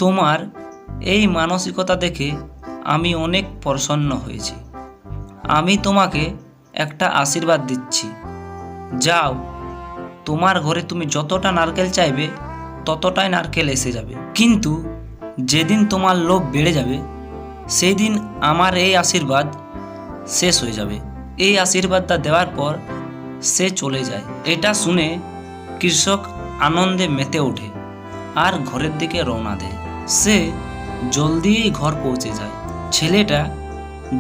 তোমার এই মানসিকতা দেখে আমি অনেক প্রসন্ন হয়েছি। আমি তোমাকে একটা আশীর্বাদ দিচ্ছি। যাও, তোমার ঘরে তুমি যতটা নারকেল চাইবে ততটাই নারকেল এসে যাবে। কিন্তু যেদিন তোমার লোভ বেড়ে যাবে সেই দিন আমার এই আশীর্বাদ শেষ হয়ে যাবে। এই আশীর্বাদটা দেওয়ার পর সে চলে যায়। এটা শুনে কৃষক আনন্দে মেতে ওঠে আর ঘরের দিকে রওনা দেয়। সে জলদি ঘর পৌঁছে যায়। ছেলেটা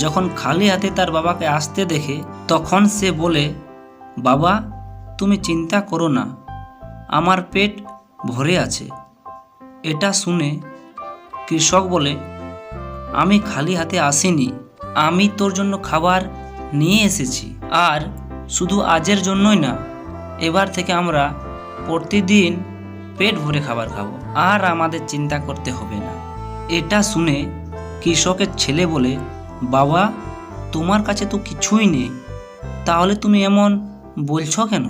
যখন খালি হাতে তার বাবাকে আসতে দেখে তখন সে বলে, বাবা, তুমি চিন্তা করো না, আমার পেট ভরে আছে। এটা শুনে কৃষক বলে, আমি খালি হাতে আসিনি, আমি তোর জন্য খাবার নিয়ে এসেছি। আর শুধু আজের জন্যই না, এবার থেকে আমরা প্রতিদিন পেট ভরে খাবার খাবো, আর আমাদের চিন্তা করতে হবে না। এটা শুনে কৃষকের ছেলে বলে, বাবা, তোমার কাছে তো কিছুই নেই, তাহলে তুমি এমন বলছো কেন?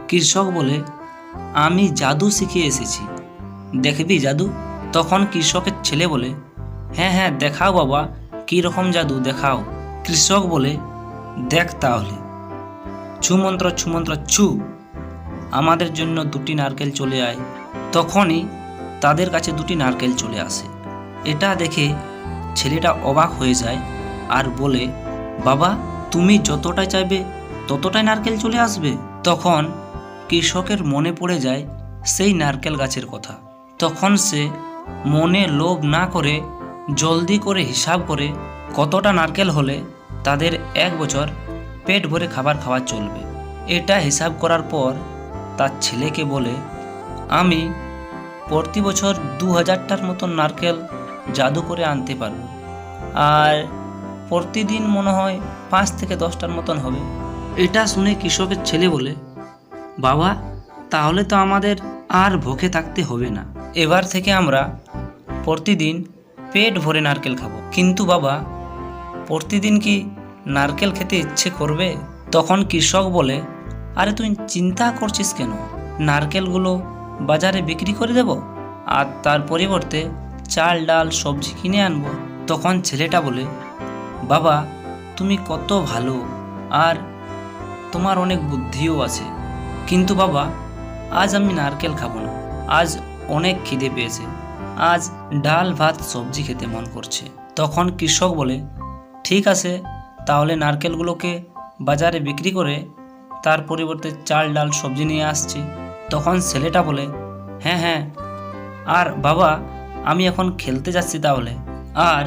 কৃষক বলে, আমি জাদু শিখে এসেছি, দেখবি জাদু? তখন কৃষকের ছেলে বলে, হ্যাঁ হ্যাঁ, দেখাও বাবা, কী রকম জাদু দেখাও। কৃষক বলে, দেখ তাহলে। ছুমন্ত্র ছুমন্ত্র ছু, আমাদের জন্য 2টি নারকেল চলে আয়। তখনই তাদের কাছে 2টি নারকেল চলে আসে। এটা দেখে ছেলেটা অবাক হয়ে যায় আর বলে, বাবা, তুমি যতটা চাইবে ততটাই নারকেল চলে আসবে। তখন কৃষকের মনে পড়ে যায় সেই নারকেল গাছের কথা। তখন সে মনে লোভ না করে জলদি করে হিসাব করে কতটা নারকেল হলে তাদের 1 বছর পেট ভরে খাবার খাওয়া চলবে। এটা হিসাব করার পর তার ছেলেকে বলে, আমি প্রতি বছর 2000টার মতন নারকেল জাদু করে আনতে পারবো, আর প্রতিদিন মনে হয় 5 থেকে 10টার মতন হবে। এটা শুনে কৃষকের ছেলে বলে, বাবা, তাহলে তো আমাদের আর ভুখে থাকতে হবে না, এবার থেকে আমরা প্রতিদিন পেট ভরে নারকেল খাবো। কিন্তু বাবা, প্রতিদিন কি নারকেল খেতে ইচ্ছে করবে? তখন কৃষক বলে, আরে তুই চিন্তা করছিস কেন? নারকেলগুলো বাজারে বিক্রি করে দেব, আর তার পরিবর্তে চাল ডাল সবজি কিনে আনবো। তখন ছেলেটা বলে, বাবা, তুমি কত ভালো, আর তোমার অনেক বুদ্ধিও আছে, কিন্তু বাবা, আজ আমি নারকেল খাবো না, আজ অনেক খিদে পেয়েছে, আজ ডাল ভাত সবজি খেতে মন করছে। তখন কৃষক বলে, ঠিক আছে, তাহলে নারকেলগুলোকে বাজারে বিক্রি করে তার পরিবর্তে চাল ডাল সবজি নিয়ে আসছি। তখন ছেলেটা বলে, হ্যাঁ হ্যাঁ, আর বাবা, আমি এখন খেলতে যাচ্ছি তাহলে। আর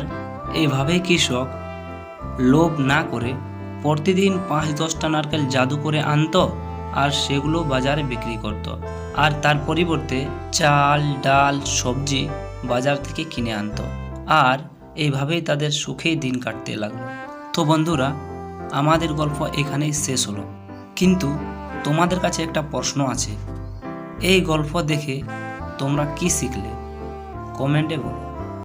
এইভাবেই কৃষক লোভ না করে প্রতিদিন 5-10টা নারকেল জাদু করে আনতো আর সেগুলো বাজারে বিক্রি করত, আর তার পরিবর্তে চাল ডাল সবজি বাজার থেকে কিনে আনতো। আর এইভাবেই তাদের সুখেই দিন কাটতে লাগলো। তো বন্ধুরা, আমাদের গল্প এখানেই শেষ হলো, কিন্তু তোমাদের কাছে একটা প্রশ্ন আছে। এই গল্প দেখে তোমরা কি শিখলে? কমেন্টে বলো।